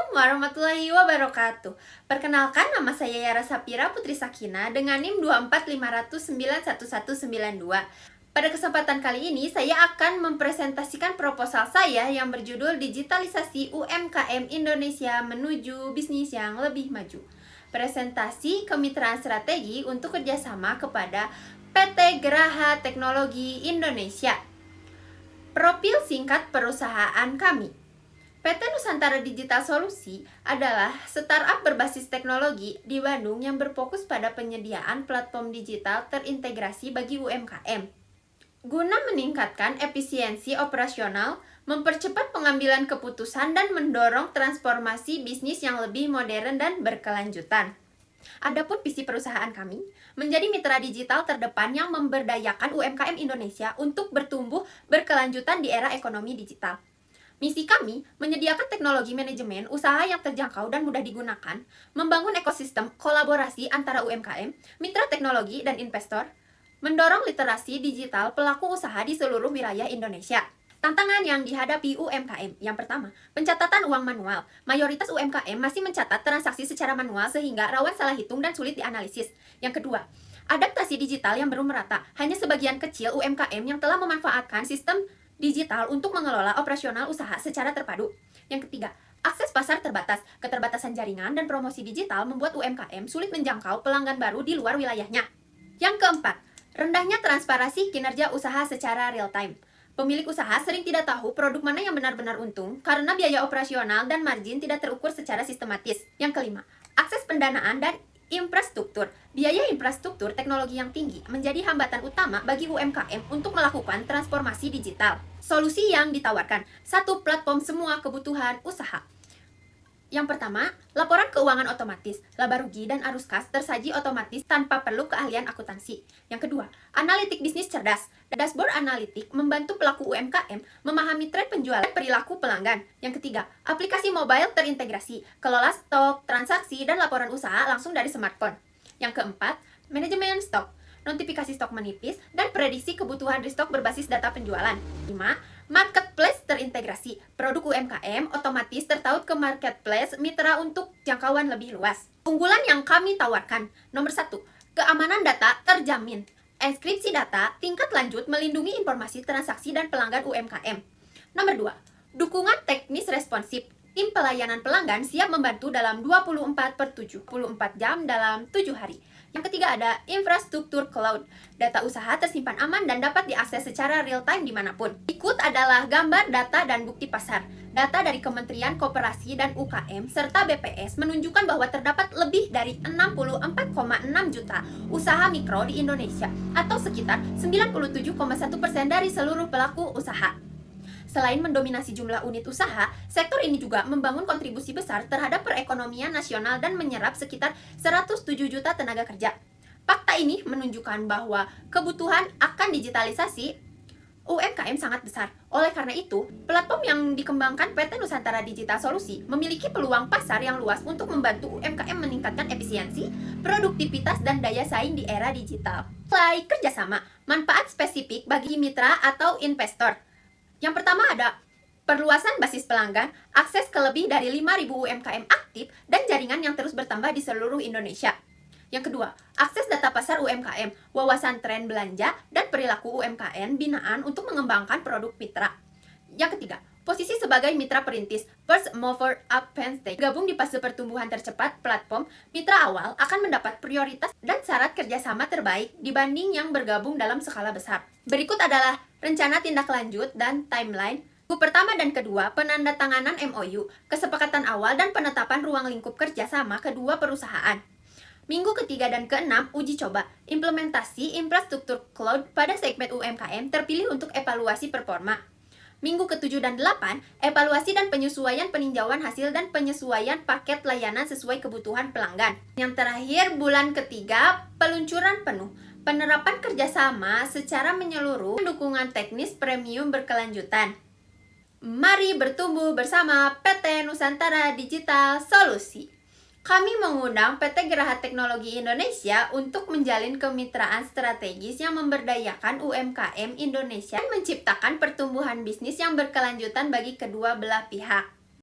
Assalamualaikum warahmatullahi wabarakatuh. Perkenalkan, nama saya Yara Sapira Putri Sakina dengan NIM 245091192. Pada kesempatan kali ini, saya akan mempresentasikan proposal saya yang berjudul Digitalisasi UMKM Indonesia Menuju Bisnis yang Lebih Maju. Presentasi kemitraan strategi untuk kerjasama kepada PT Geraha Teknologi Indonesia. Profil singkat perusahaan kami. PT Nusantara Digital Solusi adalah startup berbasis teknologi di Bandung yang berfokus pada penyediaan platform digital terintegrasi bagi UMKM. Guna meningkatkan efisiensi operasional, mempercepat pengambilan keputusan, dan mendorong transformasi bisnis yang lebih modern dan berkelanjutan. Adapun visi perusahaan kami, menjadi mitra digital terdepan yang memberdayakan UMKM Indonesia untuk bertumbuh berkelanjutan di era ekonomi digital. Misi kami, menyediakan teknologi manajemen usaha yang terjangkau dan mudah digunakan, membangun ekosistem kolaborasi antara UMKM, mitra teknologi, dan investor, mendorong literasi digital pelaku usaha di seluruh wilayah Indonesia. Tantangan yang dihadapi UMKM. Yang pertama, pencatatan uang manual. Mayoritas UMKM masih mencatat transaksi secara manual sehingga rawan salah hitung dan sulit dianalisis. Yang kedua, adaptasi digital yang belum merata. Hanya sebagian kecil UMKM yang telah memanfaatkan sistem digital untuk mengelola operasional usaha secara terpadu. Yang ketiga, akses pasar terbatas. Keterbatasan jaringan dan promosi digital membuat UMKM sulit menjangkau pelanggan baru di luar wilayahnya. Yang keempat, rendahnya transparansi kinerja usaha secara real time. Pemilik usaha sering tidak tahu produk mana yang benar-benar untung karena biaya operasional dan margin tidak terukur secara sistematis. Yang kelima, akses pendanaan dan infrastruktur. Biaya infrastruktur teknologi yang tinggi menjadi hambatan utama bagi UMKM untuk melakukan transformasi digital. Solusi yang ditawarkan, satu platform semua kebutuhan usaha. Yang pertama, laporan keuangan otomatis, laba rugi dan arus kas tersaji otomatis tanpa perlu keahlian akuntansi. Yang kedua, analitik bisnis cerdas. Dashboard analitik membantu pelaku UMKM memahami tren penjualan dan perilaku pelanggan. Yang ketiga, aplikasi mobile terintegrasi, kelola stok, transaksi, dan laporan usaha langsung dari smartphone. Yang keempat, manajemen stok, notifikasi stok menipis, dan prediksi kebutuhan restock berbasis data penjualan. 5. Marketplace terintegrasi, produk UMKM otomatis tertaut ke marketplace mitra untuk jangkauan lebih luas. Unggulan yang kami tawarkan, nomor 1, keamanan data terjamin. Enkripsi data tingkat lanjut melindungi informasi transaksi dan pelanggan UMKM. Nomor 2, dukungan teknis responsif. Tim pelayanan pelanggan siap membantu dalam 24/74 jam dalam 7 hari. Yang ketiga ada infrastruktur cloud. Data usaha tersimpan aman dan dapat diakses secara real time dimanapun. Berikut adalah gambar data dan bukti pasar. Data dari Kementerian Koperasi dan UKM serta BPS menunjukkan bahwa terdapat lebih dari 64,6 juta usaha mikro di Indonesia atau sekitar 97,1% dari seluruh pelaku usaha. Selain mendominasi jumlah unit usaha, sektor ini juga membangun kontribusi besar terhadap perekonomian nasional dan menyerap sekitar 107 juta tenaga kerja. Fakta ini menunjukkan bahwa kebutuhan akan digitalisasi UMKM sangat besar. Oleh karena itu, platform yang dikembangkan PT Nusantara Digital Solusi memiliki peluang pasar yang luas untuk membantu UMKM meningkatkan efisiensi, produktivitas, dan daya saing di era digital. Mulai kerjasama, manfaat spesifik bagi mitra atau investor. Yang pertama ada perluasan basis pelanggan, akses ke lebih dari 5.000 UMKM aktif, dan jaringan yang terus bertambah di seluruh Indonesia. Yang kedua, akses data pasar UMKM, wawasan tren belanja, dan perilaku UMKM binaan untuk mengembangkan produk mitra. Yang ketiga, posisi sebagai mitra perintis, first mover advantage. Gabung di fase pertumbuhan tercepat platform, mitra awal akan mendapat prioritas dan syarat kerjasama terbaik dibanding yang bergabung dalam skala besar. Berikut adalah rencana tindak lanjut dan timeline. Minggu pertama dan kedua, penandatanganan MOU, kesepakatan awal dan penetapan ruang lingkup kerjasama kedua perusahaan. Minggu ketiga dan keenam, uji coba, implementasi infrastruktur cloud pada segmen UMKM terpilih untuk evaluasi performa. Minggu ke-7 dan 8, evaluasi dan penyesuaian peninjauan hasil dan penyesuaian paket layanan sesuai kebutuhan pelanggan. Yang terakhir, bulan ketiga, peluncuran penuh. Penerapan kerjasama secara menyeluruh, dukungan teknis premium berkelanjutan. Mari bertumbuh bersama PT Nusantara Digital Solusi. Kami mengundang PT Geraha Teknologi Indonesia untuk menjalin kemitraan strategis yang memberdayakan UMKM Indonesia dan menciptakan pertumbuhan bisnis yang berkelanjutan bagi kedua belah pihak.